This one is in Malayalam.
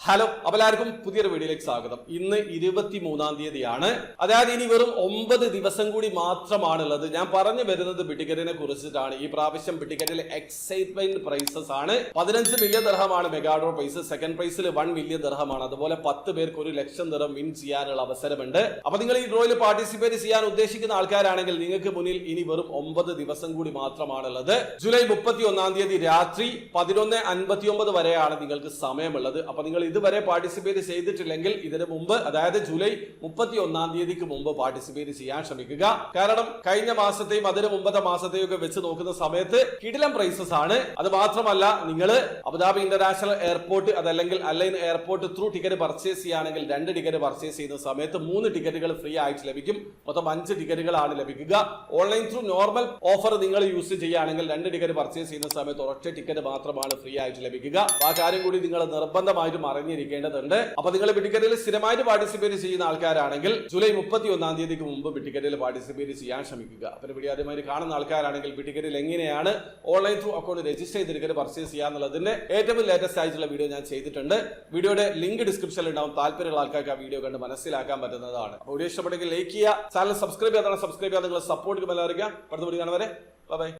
ഹലോ, അപ്പോൾ എല്ലാവർക്കും പുതിയൊരു വീഡിയോയിലേക്ക് സ്വാഗതം. ഇന്ന് 23-ാം തീയതിയാണ്. അതായത് ഇനി വെറും 9 ദിവസം കൂടി മാത്രമാണുള്ളത്. ഞാൻ പറഞ്ഞു വരുന്നത് ബിറ്റിക്കറ്റിനെ കുറിച്ചിട്ടാണ്. ഈ പ്രാവശ്യം ബിറ്റിക്കറ്റിൽ എക്സൈറ്റ്മെന്റ് പ്രൈസസ് ആണ്. 15 മില്യൺ ദിർഹമാണ് മെഗാ ഡ്രോ പ്രൈസ്. സെക്കൻഡ് പ്രൈസിൽ 1 മില്യൺ ദിർഹമാണ്. അതുപോലെ 10 പേർക്ക് 1 ലക്ഷം ദിർഹം വിൻ ചെയ്യാനുള്ള അവസരമുണ്ട്. അപ്പൊ നിങ്ങൾ ഈ ഡ്രോയിൽ പാർട്ടിസിപ്പേറ്റ് ചെയ്യാൻ ഉദ്ദേശിക്കുന്ന ആൾക്കാരാണെങ്കിൽ നിങ്ങൾക്ക് മുന്നിൽ ഇനി വെറും 9 ദിവസം കൂടി മാത്രമാണുള്ളത്. ജൂലൈ 31-ാം തീയതി രാത്രി 11:59 വരെയാണ് നിങ്ങൾക്ക് സമയമുള്ളത്. അപ്പൊ നിങ്ങൾ ഇതുവരെ പാർട്ടിസിപ്പേറ്റ് ചെയ്തിട്ടില്ലെങ്കിൽ ഇതിന് മുമ്പ്, അതായത് ജൂലൈ 31-ാം തീയതിക്ക് മുമ്പ് പാർട്ടിസിപ്പേറ്റ് ചെയ്യാൻ ശ്രമിക്കുക. കാരണം കഴിഞ്ഞ മാസത്തെയും അതിന് മുമ്പത്തെ മാസത്തെയും ഒക്കെ വെച്ച് നോക്കുന്ന സമയത്ത് കിടിലം പ്രൈസസ് ആണ്. അത് മാത്രമല്ല, നിങ്ങൾ അബുദാബി ഇന്റർനാഷണൽ എയർപോർട്ട് അതല്ലെങ്കിൽ Al Ain airport through ticket purchase ചെയ്യുകയാണെങ്കിൽ 2 ടിക്കറ്റ് പർച്ചേസ് ചെയ്യുന്ന സമയത്ത് 3 ടിക്കറ്റുകൾ ഫ്രീ ആയിട്ട് ലഭിക്കും. മൊത്തം 5 ടിക്കറ്റുകളാണ് ലഭിക്കുക. ഓൺലൈൻ ത്രൂ നോർമൽ ഓഫർ നിങ്ങൾ യൂസ് ചെയ്യുകയാണെങ്കിൽ 2 ടിക്കറ്റ് പർച്ചേസ് ചെയ്യുന്ന സമയത്ത് ഒരൊറ്റ ടിക്കറ്റ് മാത്രമാണ് ഫ്രീ ആയിട്ട് ലഭിക്കുക. ആ കാര്യം കൂടി നിങ്ങൾ നിർബന്ധമായിട്ടും അറിഞ്ഞിരിക്കേണ്ടതുണ്ട്. അപ്പൊ നിങ്ങൾ ബിറ്റിക്കറ്റിൽ സ്ഥിരമായിട്ട് പാർട്ടിസിപ്പേറ്റ് ചെയ്യുന്ന ആൾക്കാരാണെങ്കിൽ ജൂലൈ 31-ാം തീയതിക്ക് മുമ്പ് ബിറ്റിക്കറ്റിൽ പാർട്ടിസിപ്പേറ്റ് ചെയ്യാൻ ശ്രമിക്കുക. അപ്പൊ വീഡിയോ ആദ്യമായി കാണുന്ന ആൾക്കാരാണെങ്കിൽ ബിറ്റിക്കറ്റിൽ എങ്ങനെയാണ് ഓൺലൈൻ ത്രൂ അക്കൗണ്ട് രജിസ്റ്റർ ചെയ്ത് ടിക്കറ്റ് പർച്ചേസ് ചെയ്യാന്നുള്ളതിന്റെ ഏറ്റവും ലേറ്റസ്റ്റ് ആയിട്ടുള്ള വീഡിയോ ഞാൻ ചെയ്തിട്ടുണ്ട്. വീഡിയോയുടെ ലിങ്ക് ഡിസ്ക്രിപ്ഷനിൽ ഉണ്ടാവും. താല്പര്യമുള്ള ആൾക്കാർക്ക് ആ വീഡിയോ കണ്ട് മനസ്സിലാക്കാൻ പറ്റുന്നതാണ്. വീഡിയോ ഇഷ്ടപ്പെട്ടെങ്കിൽ ലൈക്ക് ചെയ്യുക, ചാനൽ സബ്സ്ക്രൈബ് ചെയ്യാതെ സബ്സ്ക്രൈബ് ചെയ്യാൻ നിങ്ങൾ സപ്പോർട്ട് അറിയിക്കുക. അടുത്ത വീഡിയോ കാണുവരെ ബൈ.